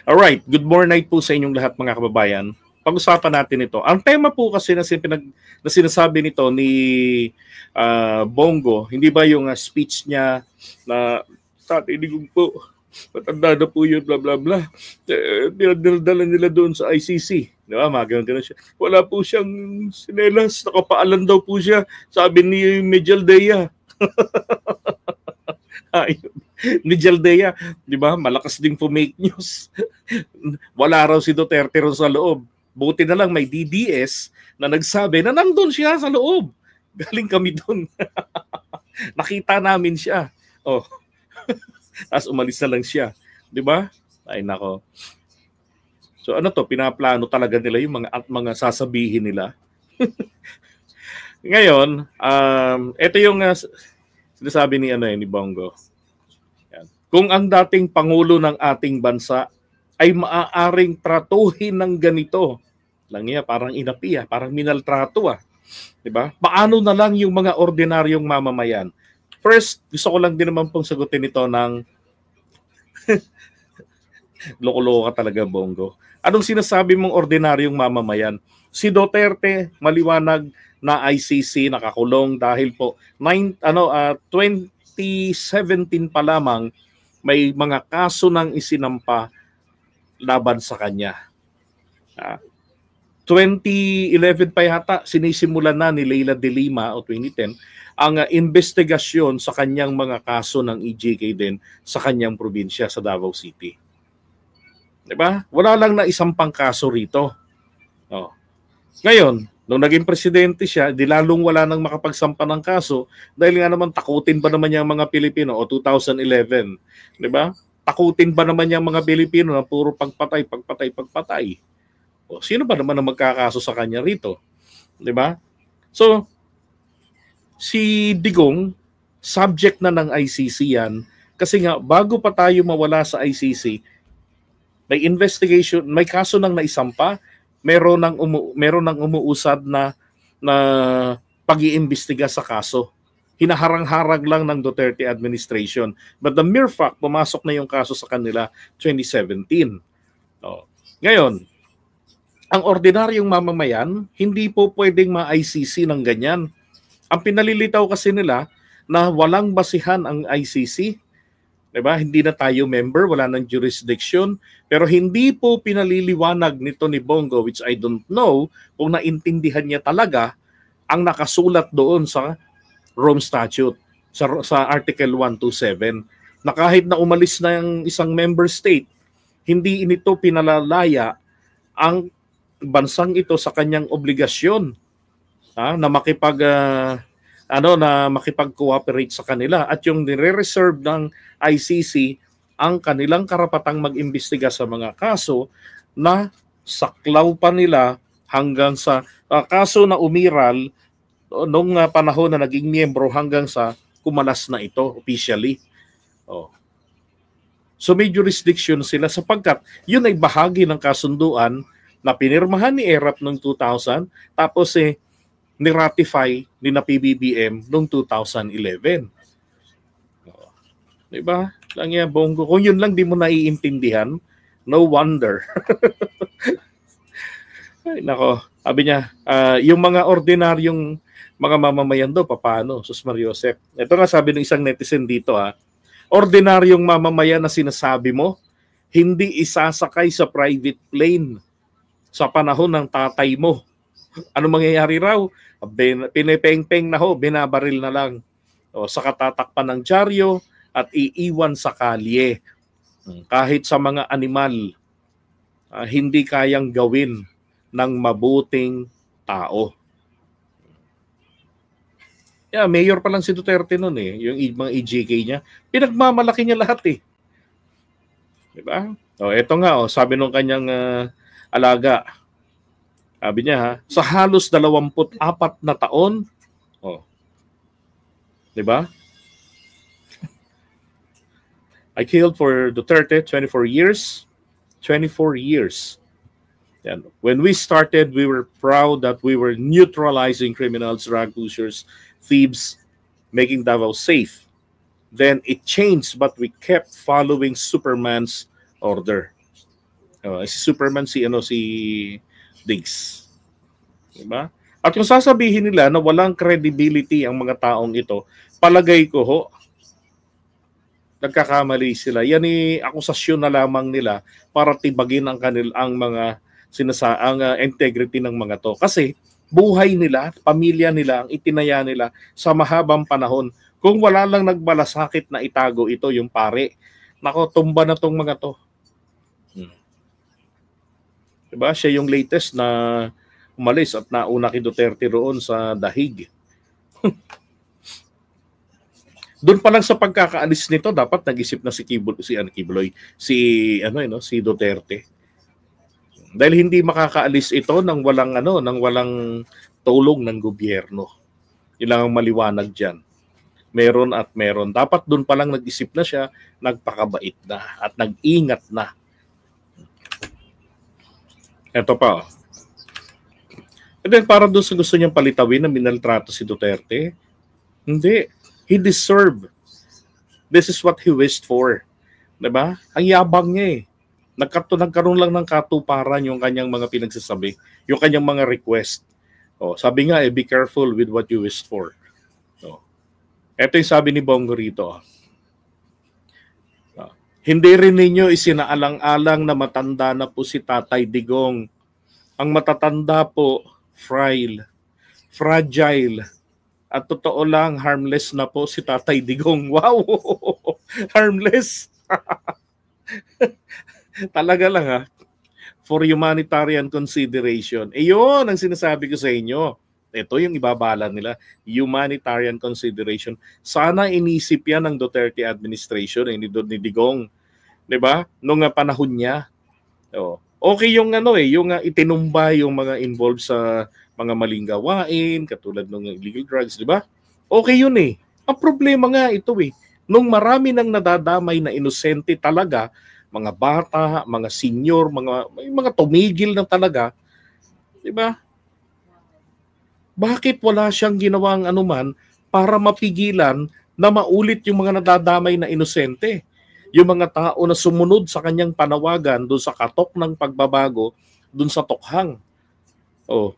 Alright, good morning po sa inyong lahat mga kababayan. Pag-usapan natin ito. Ang tema po kasi na sinasabi nito ni Bongo, hindi ba yung speech niya na sa tinig po, matanda na po yun, bla bla bla. Dinadala nila doon sa ICC. Di ba? Ganun siya. Wala po siyang sinelas, nakapaalan daw po siya, sabi ni Mijaldea. Ni Jaldea, di ba? Malakas din po make news. Wala raw si Duterte ron sa loob. Buti na lang may DDS na nagsabi na nandun siya sa loob. Galing kami doon. Nakita namin siya. Oh. Tapos umalis na lang siya. Di ba? Ay nako. So ano to? Pinaplano talaga nila yung mga sasabihin nila. Ngayon, ito yung sinasabi ni ni Bongo. Yan. Kung ang dating pangulo ng ating bansa ay maaaring tratuhin ng ganito, lang niya parang inapi parang minaltrato 'di ba? Paano na lang yung mga ordinaryong mamamayan? First, gusto ko lang din naman pong sagutin ito ng loko-loko talaga, Bongo. Anong sinasabi mong ordinaryong mamamayan? Si Duterte, maliwanag na ICC nakakulong dahil po 2017 pa lamang may mga kaso nang isinampa laban sa kanya. 2011 pa yata sinisimulan na ni Leila de Lima o 2010 ang investigasyon sa kanyang mga kaso ng EJK din sa kanyang probinsya sa Davao City. 'Di ba? Wala lang na isang pangkaso rito. Oh. Ngayon, nung naging presidente siya, di lalong wala nang makapagsampa ng kaso dahil nga naman takutin ba naman yung mga Pilipino o 2011, 'di ba? Takutin ba naman yung mga Pilipino na puro pagpatay? O sino ba naman ang magkakaso sa kanya rito? 'Di ba? So, si Digong subject na ng ICC yan kasi nga bago pa tayo mawala sa ICC, may investigation, may kaso nang naisampa, meron nang umuusad na pag-iimbestiga sa kaso. Hinaharang-harang lang ng Duterte administration. But the mere fact, pumasok na yung kaso sa kanila 2017. Oh. Ngayon, ang ordinaryong mamamayan, hindi po pwedeng ma-ICC ng ganyan. Ang pinalilitaw kasi nila na walang basihan ang ICC. Diba? Hindi na tayo member, wala nang jurisdiction. Pero hindi po pinaliliwanag nito ni Bongo, which I don't know kung naintindihan niya talaga ang nakasulat doon sa Rome Statute, sa Article 127, na kahit na umalis na yung isang member state, hindi nito pinalalaya ang bansang ito sa kanyang obligasyon na makipag-cooperate sa kanila, at yung nire-reserve ng ICC ang kanilang karapatang mag-imbestiga sa mga kaso na saklaw pa nila hanggang sa kaso na umiral nung panahon na naging miyembro hanggang sa kumalas na ito officially. Oh. So may jurisdiction sila sapagkat yun ay bahagi ng kasunduan na pinirmahan ni ERAP noong 2000 tapos ni-ratify ni na PBBM noong 2011. Diba? Lang yan, Bongo. Kung yun lang di mo naiintindihan, no wonder. Ay, nako. Sabi niya, yung mga ordinaryong mga mamamayan do, paano? Sus Mariosep. Ito nga sabi ng isang netizen dito, ordinaryong mamamayan na sinasabi mo, hindi isasakay sa private plane sa panahon ng tatay mo. Ano mangyayari raw? Pinipeng-peng na binabaril na lang. O, sa katatakpan ng dyaryo at iiwan sa kalye. Kahit sa mga animal, hindi kayang gawin ng mabuting tao. Yeah, mayor pa lang si Duterte noon yung mga EJK niya. Pinagmamalaki niya lahat Diba? O, eto nga, sabi nung kanyang alaga, sabi niya sa halos 24 na taon, diba? I killed for Duterte 24 years. 24 years. And when we started, we were proud that we were neutralizing criminals, drug pushers, thieves, making Davao safe. Then it changed, but we kept following Superman's order. Si Superman, si Diggs. Diba? At kung sasabihin nila na walang credibility ang mga taong ito, palagay ko ho, nagkakamali sila. Yan akusasyon na lamang nila para tibagin ang mga integrity ng mga to. Kasi buhay nila, pamilya nila, ang itinaya nila sa mahabang panahon. Kung wala lang nagbalasakit na itago ito, yung pare, nako, tumba na tong mga to. Diba? Siya yung latest na umalis at nauna kay Duterte roon sa dahig. Doon pa lang sa pagkakaalis nito, dapat nag-isip na si Duterte. Dahil hindi makakaalis ito nang walang tulong ng gobyerno. Ilang maliwanag diyan. Meron at meron. Dapat doon pa lang nag-isip na siya, nagpakabait na at nag-ingat na. Ito pa. And then para doon sa gusto niyang palitawin na minaltrato si Duterte, hindi. He deserved. This is what he wished for. Diba? Ang yabang niya eh. Nagkaroon lang ng katuparan yung kanyang mga pinagsasabi, yung kanyang mga request. Sabi nga be careful with what you wished for. Ito yung sabi ni Bongo rito. Hindi rin ninyo isinaalang-alang na matanda na po si Tatay Digong. Ang matatanda po, fragile, at totoo lang, harmless na po si Tatay Digong. Wow! Harmless! Talaga lang ha. For humanitarian consideration. Yun ang sinasabi ko sa inyo. Ito yung ibabala nila. Humanitarian consideration. Sana inisip yan ng Duterte administration, ni Digong. Diba? Nung panahon niya. Okay yung yung itinumba yung mga involved sa mga maling gawain, katulad ng illegal drugs, di ba? Okay yun eh. Ang problema nga ito eh. Nung marami nang nadadamay na inosente talaga, mga bata, mga senior, mga tumigil na talaga, di ba? Bakit wala siyang ginawang anuman para mapigilan na maulit yung mga nadadamay na inosente? Yung mga tao na sumunod sa kanyang panawagan doon sa katok ng pagbabago, doon sa tokhang.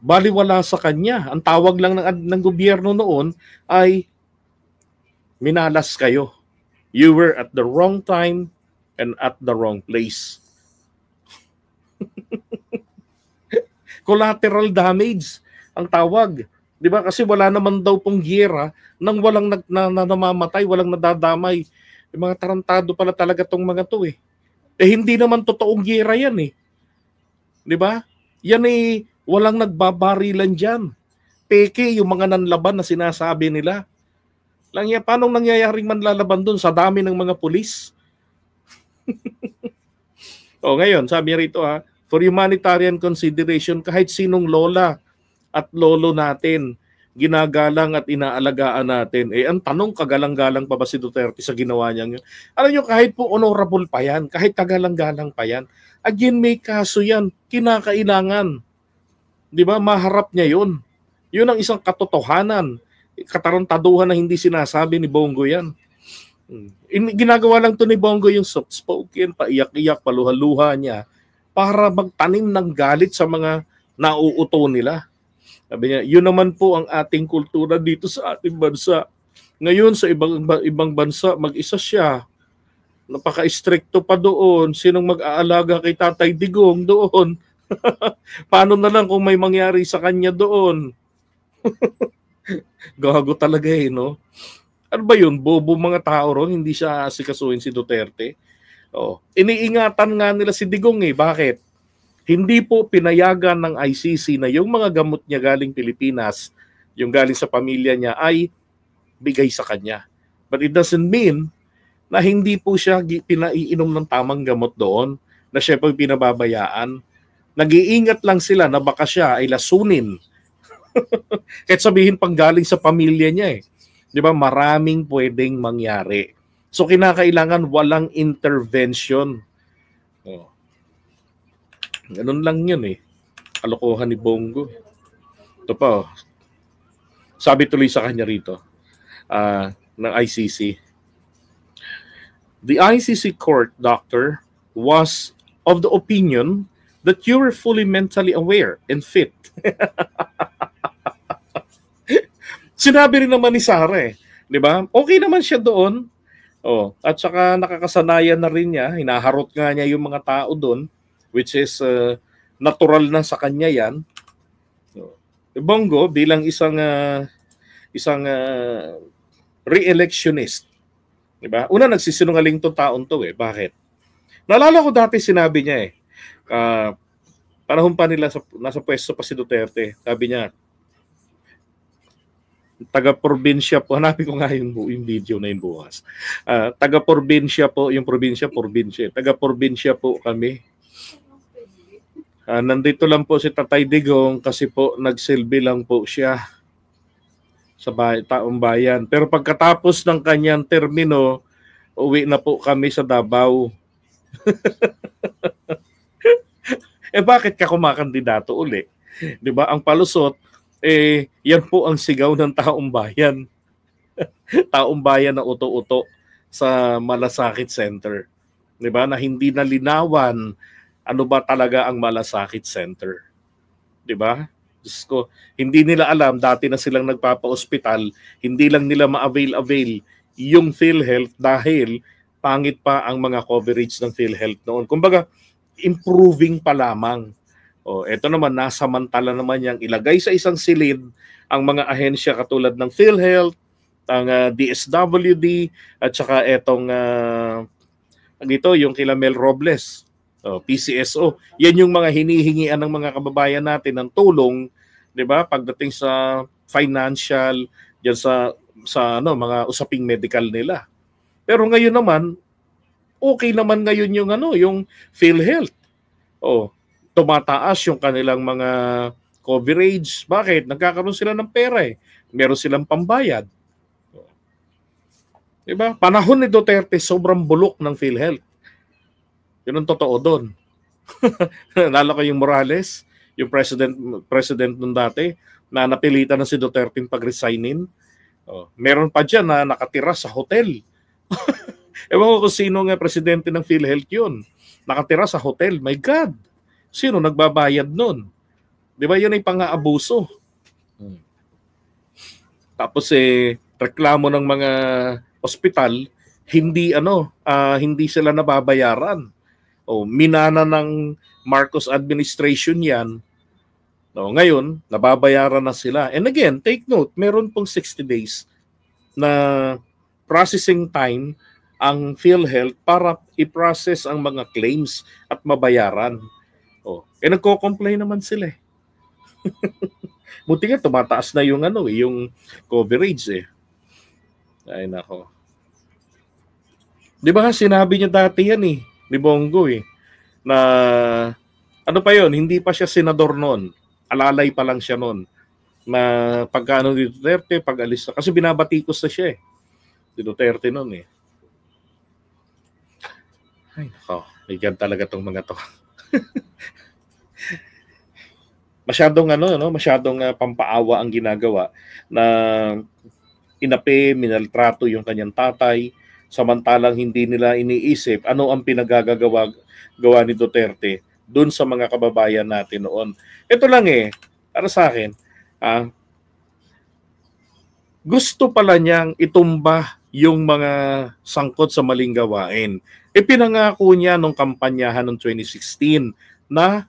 Baliwala sa kanya. Ang tawag lang ng gobyerno noon ay minalas kayo. You were at the wrong time and at the wrong place. Collateral damage ang tawag. Di ba? Kasi wala naman daw pong giyera nang walang namamatay, walang nadadamay. Yung mga tarantado pala talaga tong mga to eh. Hindi naman totoong giyera yan eh. Di ba? Yan eh, walang nagbabarilan dyan. Peke yung mga nanlaban na sinasabi nila. Paano nangyayaring manlalaban doon sa dami ng mga pulis? Ngayon, sabi rito for humanitarian consideration, kahit sinong lola at lolo natin, ginagalang at inaalagaan natin. Ang tanong, kagalang-galang pa ba si Duterte sa ginawa niya? Alam nyo, kahit po honorable pa yan, kahit kagalang-galang pa yan, again, may kaso yan, kinakailangan. Di ba? Maharap niya yun. Yun ang isang katotohanan. Katarantaduhan na hindi sinasabi ni Bongo yan. Ginagawa lang to ni Bongo yung soft-spoken, paiyak-iyak, paluha-luha niya para magtanim ng galit sa mga nauuto nila. Sabi niya, yun naman po ang ating kultura dito sa ating bansa. Ngayon sa ibang bansa, mag-isa siya. Napaka-stricto pa doon. Sinong mag-aalaga kay Tatay Digong doon? Paano na lang kung may mangyari sa kanya doon? Gago talaga no? Ano ba yun? Bobo mga tao ron, hindi siya asikasuhin si Duterte. Iniingatan nga nila si Digong Bakit? Hindi po pinayagan ng ICC na yung mga gamot niya galing Pilipinas, yung galing sa pamilya niya, ay bigay sa kanya. But it doesn't mean na hindi po siya pinaiinom ng tamang gamot doon, na siya po pinababayaan. Nag-iingat lang sila na baka siya ay lasunin. Kahit sabihin pang galing sa pamilya niya Di ba? Maraming pwedeng mangyari. So kinakailangan walang intervention. Ganun lang yun Kalokohan ni Bongo. Ito pa. Sabi tuloy sa kanya rito ng ICC. The ICC court, doctor, was of the opinion that you were fully mentally aware and fit. Sinabi rin naman ni Sara eh, 'di ba? Okay naman siya doon. Oh, at saka nakakasanayan na rin niya, hinaharot nga niya yung mga tao doon, which is natural na sa kanya 'yan. So, Bongo bilang isang re-electionist, 'di ba? Una nagsisinungaling 'tong taon 'to eh. Bakit? Naalala ko dati sinabi niya eh. Panahon pa nila nasa pwesto pa si Duterte. Sabi niya, taga-probinsya po, hanapin ko nga yung video na yun bukas. Taga-probinsya po, yung probinsya, taga-probinsya po kami. Nandito lang po si Tatay Digong kasi po nagsilbi lang po siya sa taong bayan. Pero pagkatapos ng kanyang termino, uwi na po kami sa Davao. Bakit ka kumakandidato uli? 'Di ba? Ang palusot yan po ang sigaw ng taong bayan. Taong bayan na uto-uto sa Malasakit Center. 'Di ba? Na hindi nalinawan ano ba talaga ang Malasakit Center. 'Di ba? Diyos ko, hindi nila alam, dati na silang nagpapa-ospital, hindi lang nila ma-avail yung PhilHealth dahil pangit pa ang mga coverage ng PhilHealth noon. Kumbaga, improving pa lamang. Ito naman, nasamantala naman yang ilagay sa isang silid ang mga ahensya katulad ng PhilHealth, ang DSWD, at saka etong yung kila Mel Robles, PCSO. Yan yung mga hinihingian ng mga kababayan natin ng tulong, 'di ba? Pagdating sa financial, diyan sa mga usaping medical nila. Pero ngayon naman, okay naman ngayon yung PhilHealth. Tumataas yung kanilang mga coverage. Bakit? Nagkakaroon sila ng pera eh. Meron silang pambayad. Diba? Panahon ni Duterte, sobrang bulok ng PhilHealth. Yun ang totoo doon. Nalala ko yung Morales, yung president nung dati, na napilitan na si Duterte pag-resignin. Meron pa dyan na nakatira sa hotel. Ewan ko kung sino nga presidente ng PhilHealth yun. Nakatira sa hotel. My God! Sino nagbabayad nun? Di ba yun ay pang-aabuso? Tapos reklamo ng mga ospital, hindi sila nababayaran. Minana ng Marcos administration yan. Ngayon, nababayaran na sila. And again, take note, meron pong 60 days na processing time ang PhilHealth para i-process ang mga claims at mabayaran. Nagko-complain naman sila eh. Buti nga tumataas na yung yung coverage eh. Ay nako. 'Di ba sinabi niya dati yan eh, ni Bongo eh, na ano pa yon, hindi pa siya senador noon. Alalay pa lang siya noon. Na pagkaano ni Duterte, pag-alis na. Kasi binabatikos na siya eh. Si Duterte noon eh. Ay nako, bigyan talaga tong mga to. Masyadong masyadong pampaawa ang ginagawa na inapi, minaltrato yung kanyang tatay, samantalang hindi nila iniisip ano ang pinagagagawa ni Duterte doon sa mga kababayan natin noon. Ito lang para sa akin, gusto pala niyang itumba yung mga sangkot sa maling gawain. Ipinangako niya nung kampanyahan noong 2016 na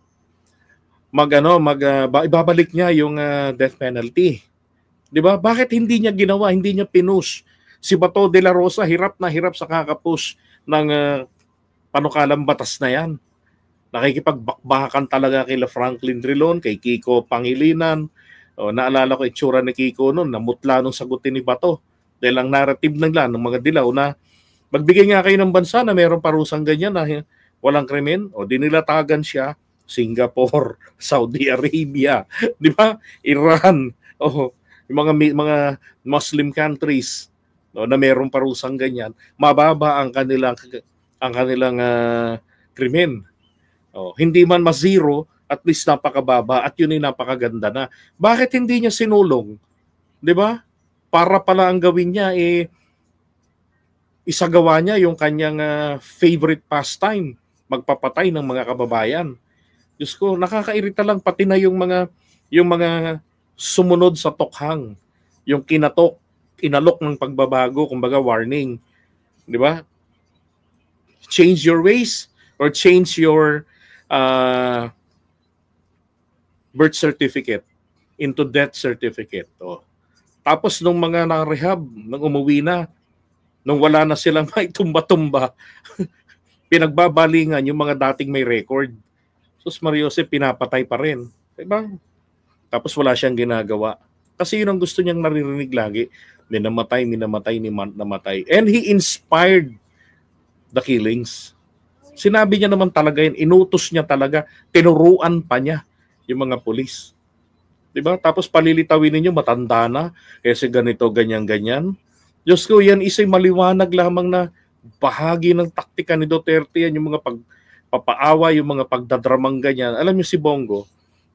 ibabalik niya yung death penalty. 'Di ba? Bakit hindi niya ginawa? Hindi niya pinush. Si Bato de la Rosa hirap na hirap sa kakapush ng panukalang batas na 'yan. Nakikipagbakbakan talaga kay Franklin Drilon, kay Kiko Pangilinan. Naalala ko itsura ni Kiko noon, namutla nung sagutin ni Bato. Dahil ang narrative ng mga dilaw na magbigay nga kayo ng bansa na mayroong parusang ganyan na walang krimen, di nilatagan siya. Singapore, Saudi Arabia, di ba? Iran, yung mga Muslim countries na mayroong parusang ganyan, mababa ang kanilang krimen. Hindi man ma-zero, at least napakababa at yun ay napakaganda na. Bakit hindi niya sinulong? Di ba? Para pala ang gawin niya isagawa niya yung kanyang favorite pastime magpapatay ng mga kababayan. Diyos ko, nakakairita lang pati na yung mga sumunod sa tokhang, yung inalok ng pagbabago, kumbaga warning, di ba? Change your ways or change your birth certificate into death certificate. Oh. Tapos nung mga na-rehab, nung umuwi na, nung wala na silang may tumba-tumba, pinagbabalingan yung mga dating may record. Sus Mariose, pinapatay pa rin. Diba? Tapos wala siyang ginagawa. Kasi yun ang gusto niyang naririnig lagi. Minamatay. And he inspired the killings. Sinabi niya naman talaga yun, inutos niya talaga, tinuruan pa niya yung mga pulis. Diba? Tapos palilitawin ninyo, matanda na, kasi ganito, ganyan. Diyos ko, yan isa'y maliwanag lamang na bahagi ng taktika ni Duterte, yan yung mga pagpapaawa, yung mga pagdadramang ganyan. Alam niyo si Bongo,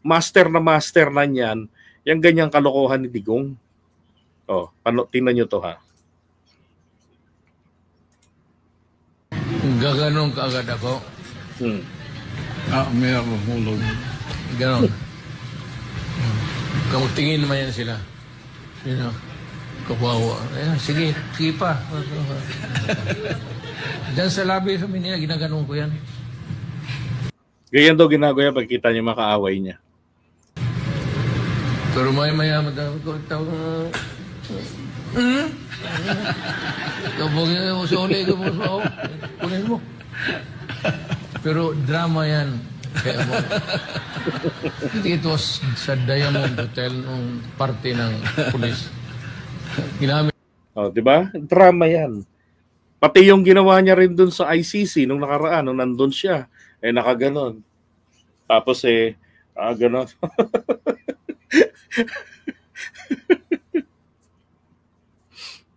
master na niyan, yung ganyang kalokohan ni Digong. Oh, tingnan niyo to ha. Gaganon ka agad ako. May ako hulog. Ganon. Tingin naman yan sila. You know, kawawa. Sige pa. Diyan sa labi sa Manila, ginaganon ko yan. Ganyan daw ginagawa pagkita niya makaaway niya. Pero maya tawag kabogin mo sa uli ko mo kunin mo. Pero drama yan. Kaya mo. It was sa Diamond Hotel nung parte ng pulis. Ginamit. Oh, 'di ba? Drama 'yan. Pati yung ginawa niya rin dun sa ICC nung nakaraan, nung nandun siya, nakaganon. Tapos ganon.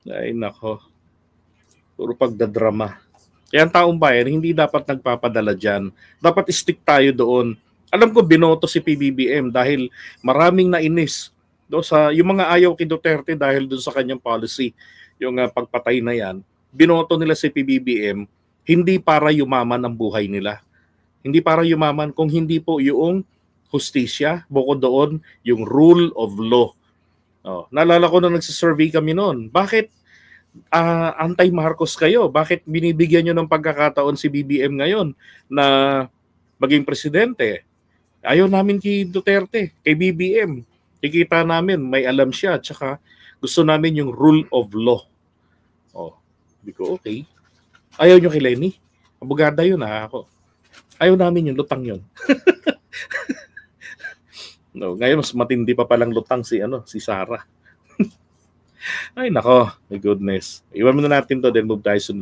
Ay nako. Puro pagdadrama. Kaya ang taong bayan, hindi dapat nagpapadala dyan. Dapat stick tayo doon. Alam ko, binoto si PBBM dahil maraming nainis. Yung mga ayaw kay Duterte dahil doon sa kanyang policy, yung pagpatay na yan, binoto nila si PBBM, hindi para yumaman ang buhay nila. Hindi para yumaman, kung hindi po yung hustisya, bukod doon, yung rule of law. Oh, naalala ko na nagsisurvey kami noon. Bakit anti-Marcos kayo? Bakit binibigyan nyo ng pagkakataon si BBM ngayon na maging presidente? Ayaw namin kay Duterte, kay BBM. Kikita namin, may alam siya, tsaka gusto namin yung rule of law. Oh, hindi ko okay. Ayaw nyo kay Lenny? Abogada yun ako. Ayaw namin yung lutang yun. No, ngayon mas matindi pa palang lutang si Sara. Ay nako, my goodness. Iwan muna natin to, then move tayo sunod.